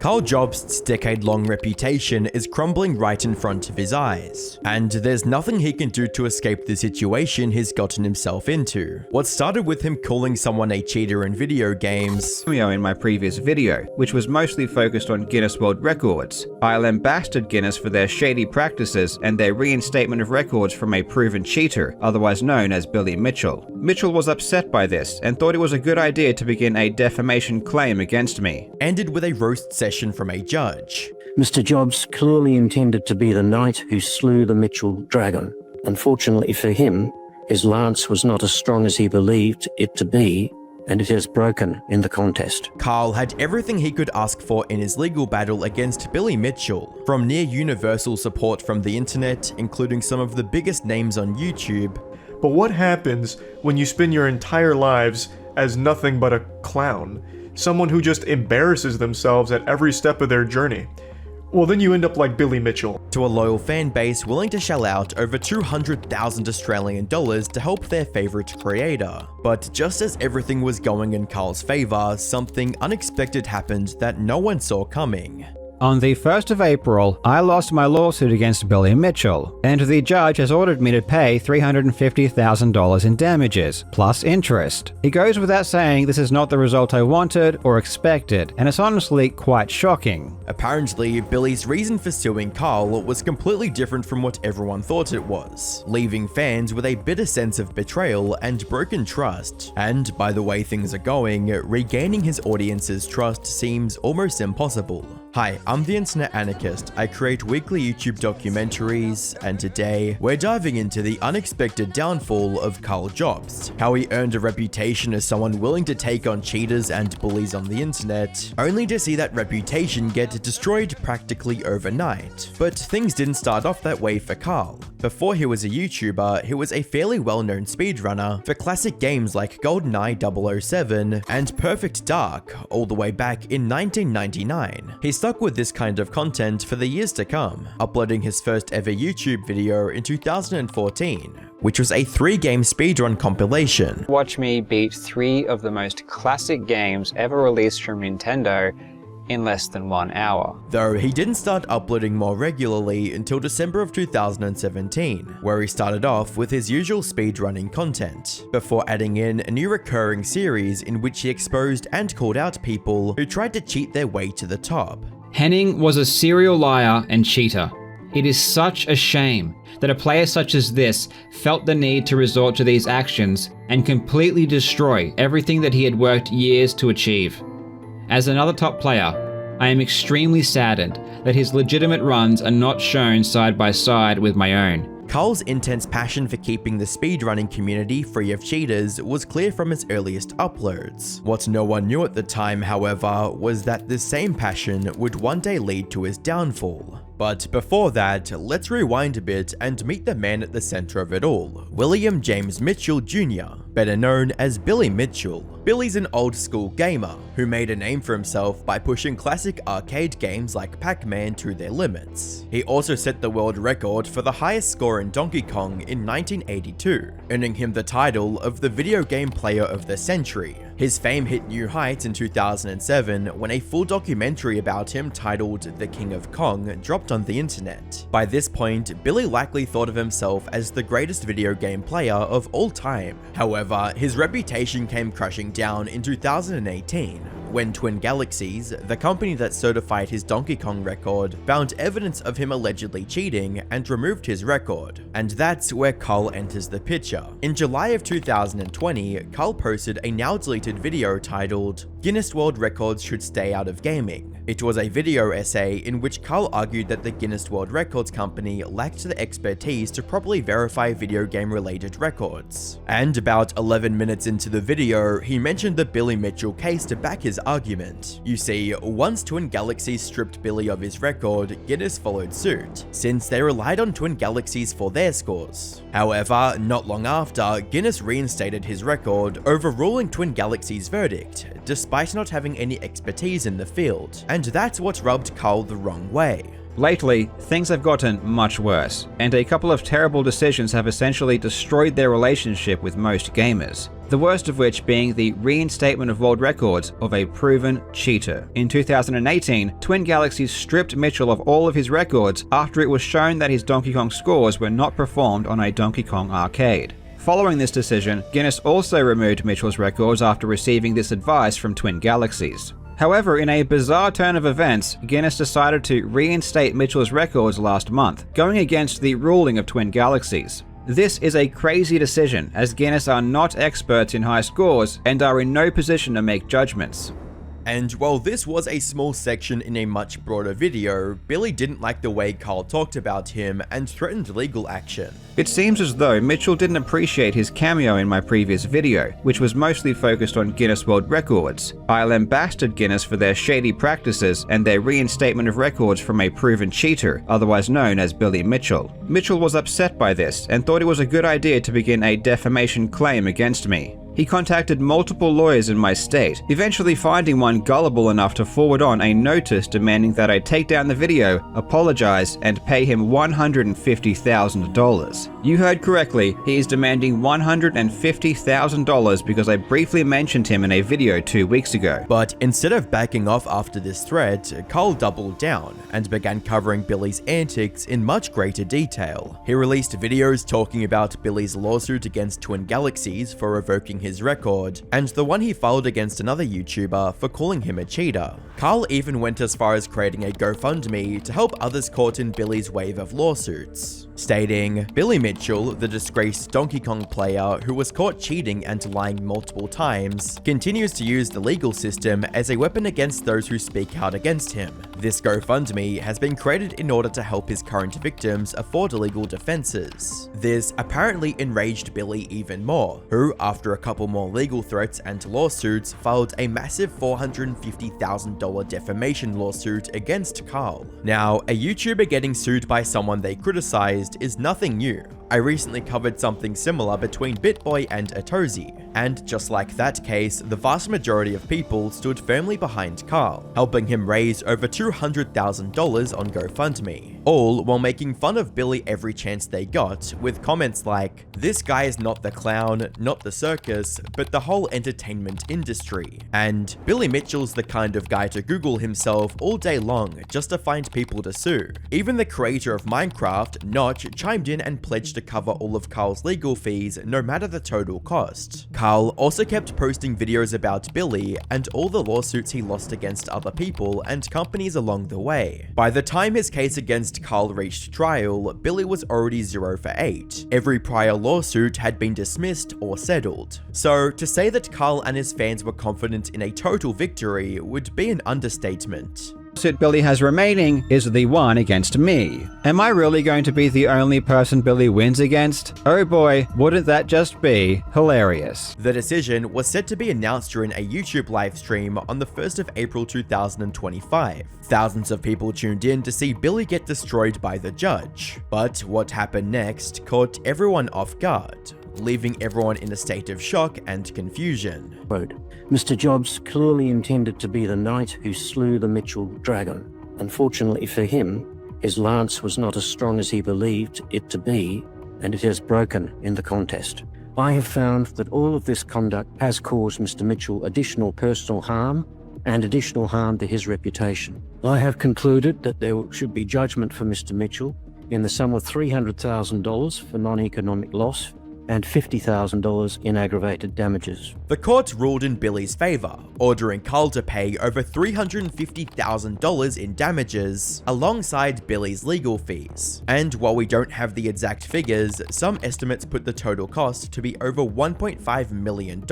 Karl Jobst's decade-long reputation is crumbling right in front of his eyes, and there's nothing he can do to escape the situation he's gotten himself into. What started with him calling someone a cheater in video games In my previous video, which was mostly focused on Guinness World Records, I lambasted Guinness for their shady practices and their reinstatement of records from a proven cheater, otherwise known as Billy Mitchell. Mitchell was upset by this and thought it was a good idea to begin a defamation claim against me. ended with a roast session from a judge. Mr. Jobst clearly intended to be the knight who slew the Mitchell dragon. Unfortunately for him, his lance was not as strong as he believed it to be, and it has broken in the contest. Karl had everything he could ask for in his legal battle against Billy Mitchell, from near-universal support from the internet, including some of the biggest names on YouTube. But what happens when you spend your entire lives as nothing but a clown? Someone who just embarrasses themselves at every step of their journey? Well, then you end up like Billy Mitchell. To a loyal fan base willing to shell out over 200,000 Australian dollars to help their favorite creator. But just as everything was going in Karl's favor, something unexpected happened that no one saw coming. On the 1st of April, I lost my lawsuit against Billy Mitchell, and the judge has ordered me to pay $350,000 in damages, plus interest. It goes without saying this is not the result I wanted or expected, and it's honestly quite shocking. Apparently, Billy's reason for suing Karl was completely different from what everyone thought it was, leaving fans with a bitter sense of betrayal and broken trust. And by the way things are going, regaining his audience's trust seems almost impossible. Hi, I'm the Internet Anarchist. I create weekly YouTube documentaries, and today we're diving into the unexpected downfall of Karl Jobst, how he earned a reputation as someone willing to take on cheaters and bullies on the internet, only to see that reputation get destroyed practically overnight. But things didn't start off that way for Karl. Before he was a YouTuber, he was a fairly well-known speedrunner for classic games like GoldenEye 007 and Perfect Dark all the way back in 1999. He stuck with this kind of content for the years to come, uploading his first ever YouTube video in 2014, which was a 3-game speedrun compilation. Watch me beat 3 of the most classic games ever released from Nintendo in less than 1 hour. Though he didn't start uploading more regularly until December of 2017, where he started off with his usual speedrunning content, before adding in a new recurring series in which he exposed and called out people who tried to cheat their way to the top. Henning was a serial liar and cheater. It is such a shame that a player such as this felt the need to resort to these actions and completely destroy everything that he had worked years to achieve. As another top player, I am extremely saddened that his legitimate runs are not shown side by side with my own. Karl's intense passion for keeping the speedrunning community free of cheaters was clear from his earliest uploads. What no one knew at the time, however, was that this same passion would one day lead to his downfall. But before that, let's rewind a bit and meet the man at the center of it all, William James Mitchell Jr., better known as Billy Mitchell. Billy's an old school gamer who made a name for himself by pushing classic arcade games like Pac-Man to their limits. He also set the world record for the highest score in Donkey Kong in 1982, earning him the title of the Video Game Player of the Century. His fame hit new heights in 2007 when a full documentary about him titled The King of Kong dropped on the internet. By this point, Billy likely thought of himself as the greatest video game player of all time. However, his reputation came crashing down in 2018 when Twin Galaxies, the company that certified his Donkey Kong record, found evidence of him allegedly cheating and removed his record. And that's where Karl enters the picture. In July of 2020, Karl posted a now deleted video titled "Guinness World Records Should Stay Out of Gaming." It was a video essay in which Karl argued that the Guinness World Records company lacked the expertise to properly verify video game related records. And about 11 minutes into the video, he mentioned the Billy Mitchell case to back his argument. You see, once Twin Galaxies stripped Billy of his record, Guinness followed suit, since they relied on Twin Galaxies for their scores. However, not long after, Guinness reinstated his record, overruling Twin Galaxies' verdict, despite not having any expertise in the field. And that's what rubbed Karl the wrong way. Lately, things have gotten much worse, and a couple of terrible decisions have essentially destroyed their relationship with most gamers. The worst of which being the reinstatement of world records of a proven cheater. In 2018, Twin Galaxies stripped Mitchell of all of his records after it was shown that his Donkey Kong scores were not performed on a Donkey Kong arcade. Following this decision, Guinness also removed Mitchell's records after receiving this advice from Twin Galaxies. However, in a bizarre turn of events, Guinness decided to reinstate Mitchell's records last month, going against the ruling of Twin Galaxies. This is a crazy decision, as Guinness are not experts in high scores and are in no position to make judgments. And while this was a small section in a much broader video, Billy didn't like the way Karl talked about him and threatened legal action. It seems as though Mitchell didn't appreciate his cameo in my previous video, which was mostly focused on Guinness World Records. I lambasted Guinness for their shady practices and their reinstatement of records from a proven cheater, otherwise known as Billy Mitchell. Mitchell was upset by this and thought it was a good idea to begin a defamation claim against me. He contacted multiple lawyers in my state, eventually finding one gullible enough to forward on a notice demanding that I take down the video, apologize, and pay him $150,000. You heard correctly, he is demanding $150,000 because I briefly mentioned him in a video 2 weeks ago. But instead of backing off after this threat, Karl doubled down and began covering Billy's antics in much greater detail. He released videos talking about Billy's lawsuit against Twin Galaxies for revoking his record, and the one he filed against another YouTuber for calling him a cheater. Karl even went as far as creating a GoFundMe to help others caught in Billy's wave of lawsuits, stating, "Billy Mitchell, the disgraced Donkey Kong player who was caught cheating and lying multiple times, continues to use the legal system as a weapon against those who speak out against him. This GoFundMe has been created in order to help his current victims afford legal defenses." This apparently enraged Billy even more, who, after a couple more legal threats and lawsuits, filed a massive $450,000 defamation lawsuit against Karl. Now, a YouTuber getting sued by someone they criticized is nothing new. I recently covered something similar between BitBoy and Atozy, and just like that case, the vast majority of people stood firmly behind Karl, helping him raise over $200,000 on GoFundMe, all while making fun of Billy every chance they got, with comments like, "This guy is not the clown, not the circus, but the whole entertainment industry," and "Billy Mitchell's the kind of guy to Google himself all day long just to find people to sue." Even the creator of Minecraft, Notch, chimed in and pledged to cover all of Karl's legal fees no matter the total cost. Karl also kept posting videos about Billy and all the lawsuits he lost against other people and companies along the way. By the time his case against Karl reached trial, Billy was already 0 for 8. Every prior lawsuit had been dismissed or settled. So to say that Karl and his fans were confident in a total victory would be an understatement. Lawsuit Billy has remaining is the one against me. Am I really going to be the only person Billy wins against? Oh boy, wouldn't that just be hilarious. The decision was set to be announced during a YouTube livestream on the 1st of April 2025. Thousands of people tuned in to see Billy get destroyed by the judge. But what happened next caught everyone off guard, leaving everyone in a state of shock and confusion. Quote, Mr. Jobst clearly intended to be the knight who slew the Mitchell dragon. Unfortunately for him, his lance was not as strong as he believed it to be, and it has broken in the contest. I have found that all of this conduct has caused Mr. Mitchell additional personal harm and additional harm to his reputation. I have concluded that there should be judgment for Mr. Mitchell in the sum of $300,000 for non-economic loss and $50,000 in aggravated damages. The court ruled in Billy's favor, ordering Karl to pay over $350,000 in damages alongside Billy's legal fees. And while we don't have the exact figures, some estimates put the total cost to be over $1.5 million.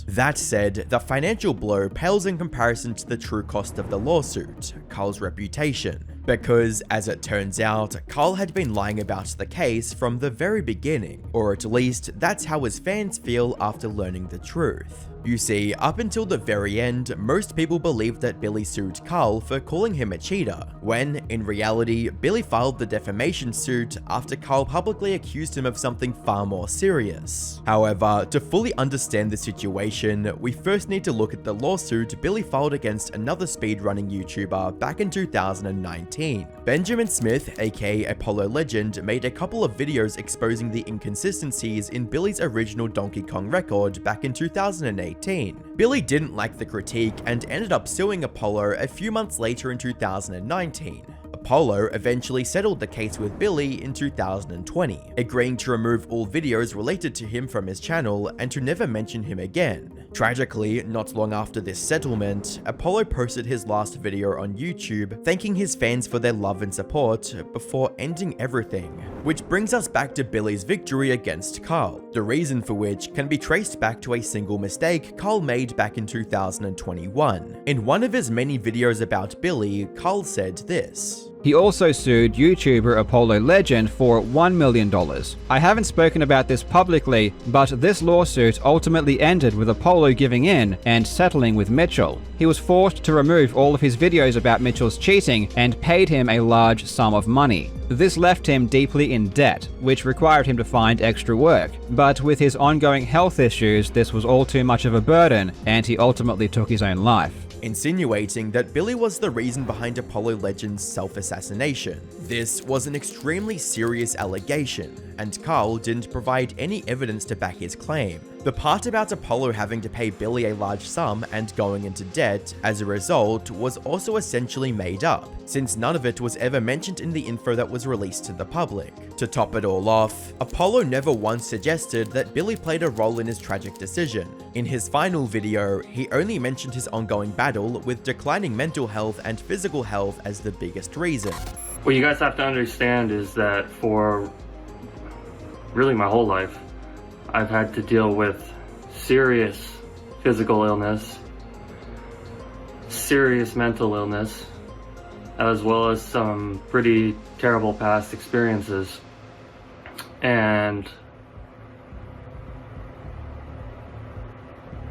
That said, the financial blow pales in comparison to the true cost of the lawsuit, Karl's reputation. Because, as it turns out, Karl had been lying about the case from the very beginning, or at least that's how his fans feel after learning the truth. You see, up until the very end, most people believed that Billy sued Karl for calling him a cheater, when, in reality, Billy filed the defamation suit after Karl publicly accused him of something far more serious. However, to fully understand the situation, we first need to look at the lawsuit Billy filed against another speedrunning YouTuber back in 2019. Benjamin Smith, aka Apollo Legend, made a couple of videos exposing the inconsistencies in Billy's original Donkey Kong record back in 2018. Billy didn't like the critique and ended up suing Apollo a few months later in 2019. Apollo eventually settled the case with Billy in 2020, agreeing to remove all videos related to him from his channel and to never mention him again. Tragically, not long after this settlement, Apollo posted his last video on YouTube, thanking his fans for their love and support before ending everything. Which brings us back to Billy's victory against Karl, the reason for which can be traced back to a single mistake Karl made back in 2021. In one of his many videos about Billy, Karl said this. He also sued YouTuber Apollo Legend for $1 million. I haven't spoken about this publicly, but this lawsuit ultimately ended with Apollo giving in and settling with Mitchell. He was forced to remove all of his videos about Mitchell's cheating and paid him a large sum of money. This left him deeply in debt, which required him to find extra work. But with his ongoing health issues, this was all too much of a burden, and he ultimately took his own life, insinuating that Billy was the reason behind Apollo Legend's self-assassination. This was an extremely serious allegation, and Karl didn't provide any evidence to back his claim. The part about Apollo having to pay Billy a large sum and going into debt as a result was also essentially made up, since none of it was ever mentioned in the info that was released to the public. To top it all off, Apollo never once suggested that Billy played a role in his tragic decision. In his final video, he only mentioned his ongoing battle with declining mental health and physical health as the biggest reason. What you guys have to understand is that for really my whole life, I've had to deal with serious physical illness, serious mental illness, as well as some pretty terrible past experiences. And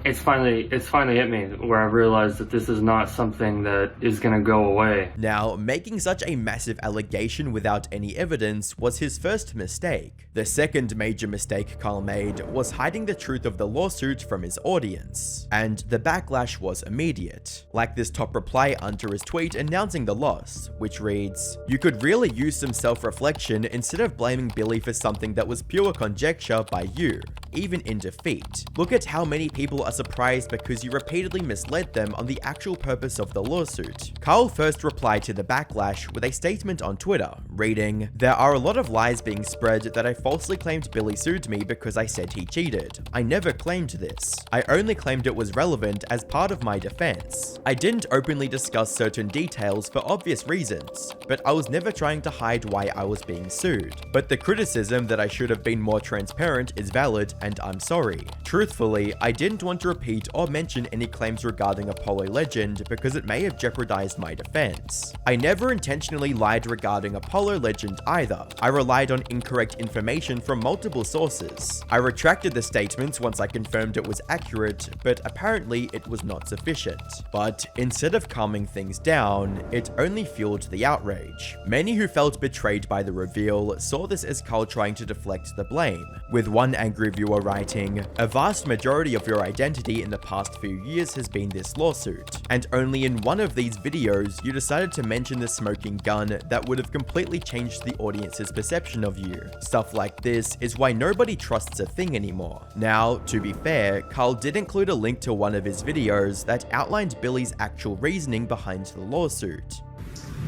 it's finally hit me where I realized that this is not something that is going to go away. Now, making such a massive allegation without any evidence was his first mistake. The second major mistake Karl made was hiding the truth of the lawsuit from his audience, and the backlash was immediate. Like this top reply under his tweet announcing the loss, which reads, "You could really use some self-reflection instead of blaming Billy for something that was pure conjecture by you, even in defeat. Look at how many people are surprised because you repeatedly misled them on the actual purpose of the lawsuit." Karl first replied to the backlash with a statement on Twitter, reading, "There are a lot of lies being spread that I falsely claimed Billy sued me because I said he cheated. I never claimed this. I only claimed it was relevant as part of my defense. I didn't openly discuss certain details for obvious reasons, but I was never trying to hide why I was being sued. But the criticism that I should have been more transparent is valid, and I'm sorry. Truthfully, I didn't want to repeat or mention any claims regarding Apollo Legend because it may have jeopardized my defense. I never intentionally lied regarding Apollo Legend either. I relied on incorrect information from multiple sources. I retracted the statements once I confirmed it was accurate, but apparently it was not sufficient. But instead of calming things down, it only fueled the outrage. Many who felt betrayed by the reveal saw this as Karl trying to deflect the blame, with one angry viewer writing, "A vast majority of your identity in the past few years has been this lawsuit, and only in one of these videos you decided to mention the smoking gun that would have completely changed the audience's perception of you. Stuff like this is why nobody trusts a thing anymore." Now, to be fair, Karl did include a link to one of his videos that outlined Billy's actual reasoning behind the lawsuit.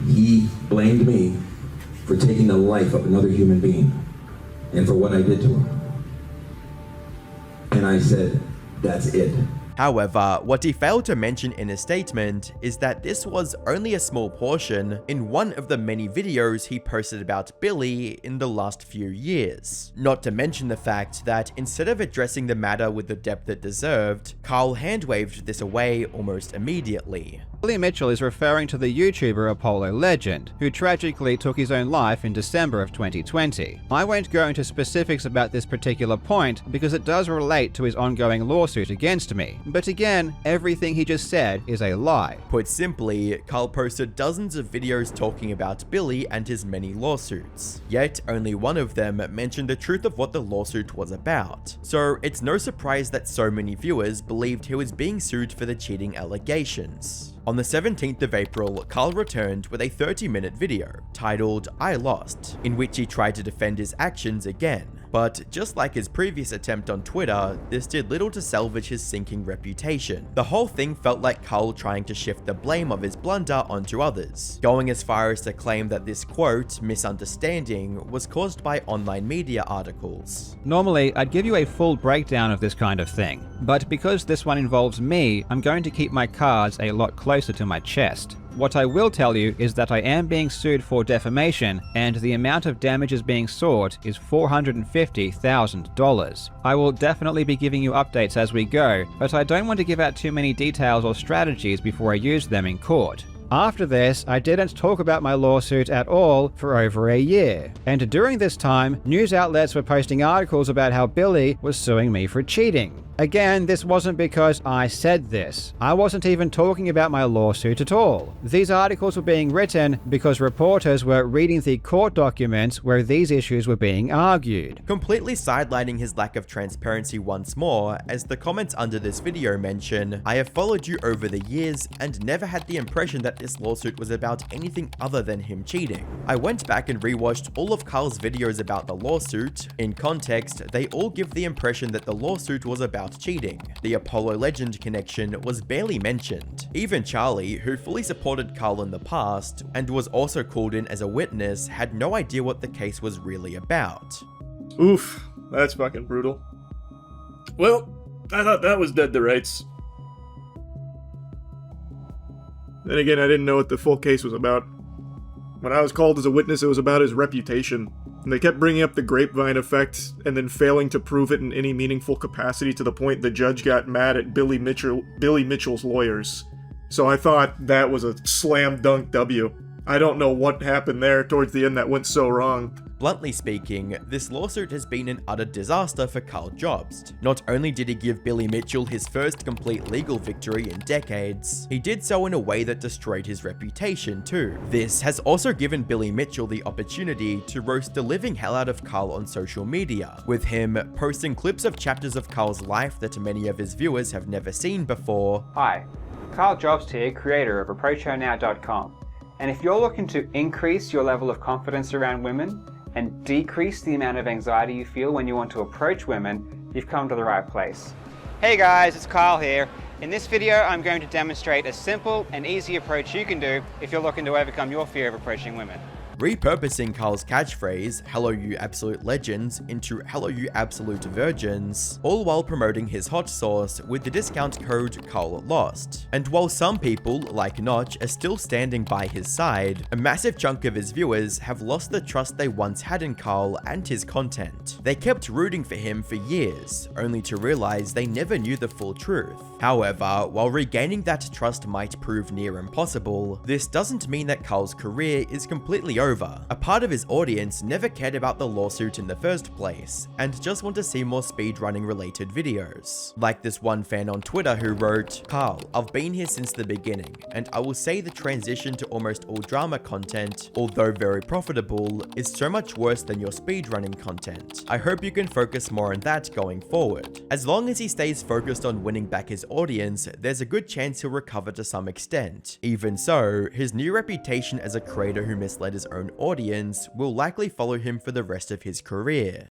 He blamed me for taking the life of another human being and for what I did to him. And I said, that's it. However, what he failed to mention in his statement is that this was only a small portion in one of the many videos he posted about Billy in the last few years. Not to mention the fact that instead of addressing the matter with the depth it deserved, Karl hand-waved this away almost immediately. Billy Mitchell is referring to the YouTuber Apollo Legend, who tragically took his own life in December of 2020. I won't go into specifics about this particular point because it does relate to his ongoing lawsuit against me, but again, everything he just said is a lie. Put simply, Karl posted dozens of videos talking about Billy and his many lawsuits, yet only one of them mentioned the truth of what the lawsuit was about. So it's no surprise that so many viewers believed he was being sued for the cheating allegations. On the 17th of April, Karl returned with a 30-minute video titled "I Lost," in which he tried to defend his actions again. But just like his previous attempt on Twitter, this did little to salvage his sinking reputation. The whole thing felt like Karl trying to shift the blame of his blunder onto others, going as far as to claim that this quote, misunderstanding, was caused by online media articles. Normally, I'd give you a full breakdown of this kind of thing, but because this one involves me, I'm going to keep my cards a lot closer to my chest. What I will tell you is that I am being sued for defamation, and the amount of damages being sought is $450,000. I will definitely be giving you updates as we go, but I don't want to give out too many details or strategies before I use them in court. After this, I didn't talk about my lawsuit at all for over a year, and during this time, news outlets were posting articles about how Billy was suing me for cheating. Again, this wasn't because I said this. I wasn't even talking about my lawsuit at all. These articles were being written because reporters were reading the court documents where these issues were being argued. Completely sidelining his lack of transparency once more, as the comments under this video mention, "I have followed you over the years and never had the impression that this lawsuit was about anything other than him cheating. I went back and rewatched all of Karl's videos about the lawsuit. In context, they all give the impression that the lawsuit was about cheating. The Apollo Legend connection was barely mentioned. Even Charlie, who fully supported Karl in the past and was also called in as a witness, had no idea what the case was really about." Oof, that's fucking brutal. Well, I thought that was dead to rights. Then again, I didn't know what the full case was about. When I was called as a witness, it was about his reputation. And they kept bringing up the grapevine effect, and then failing to prove it in any meaningful capacity to the point the judge got mad at Billy Mitchell's lawyers. So I thought that was a slam dunk W. I don't know what happened there towards the end that went so wrong. Bluntly speaking, this lawsuit has been an utter disaster for Karl Jobst. Not only did he give Billy Mitchell his first complete legal victory in decades, he did so in a way that destroyed his reputation too. This has also given Billy Mitchell the opportunity to roast the living hell out of Karl on social media, with him posting clips of chapters of Karl's life that many of his viewers have never seen before. Hi, Karl Jobst here, creator of ApproachHerNow.com. And if you're looking to increase your level of confidence around women and decrease the amount of anxiety you feel when you want to approach women, you've come to the right place. Hey guys, it's Karl here. In this video, I'm going to demonstrate a simple and easy approach you can do if you're looking to overcome your fear of approaching women. Repurposing Karl's catchphrase, "Hello you absolute legends," into "Hello you absolute virgins," all while promoting his hot sauce with the discount code KarlLost. And while some people, like Notch, are still standing by his side, a massive chunk of his viewers have lost the trust they once had in Karl and his content. They kept rooting for him for years, only to realize they never knew the full truth. However, while regaining that trust might prove near impossible, this doesn't mean that Karl's career is completely over. A part of his audience never cared about the lawsuit in the first place, and just want to see more speedrunning related videos. Like this one fan on Twitter who wrote, "Karl, I've been here since the beginning, and I will say the transition to almost all drama content, although very profitable, is so much worse than your speedrunning content. I hope you can focus more on that going forward." As long as he stays focused on winning back his audience, there's a good chance he'll recover to some extent. Even so, his new reputation as a creator who misled his own audience will likely follow him for the rest of his career.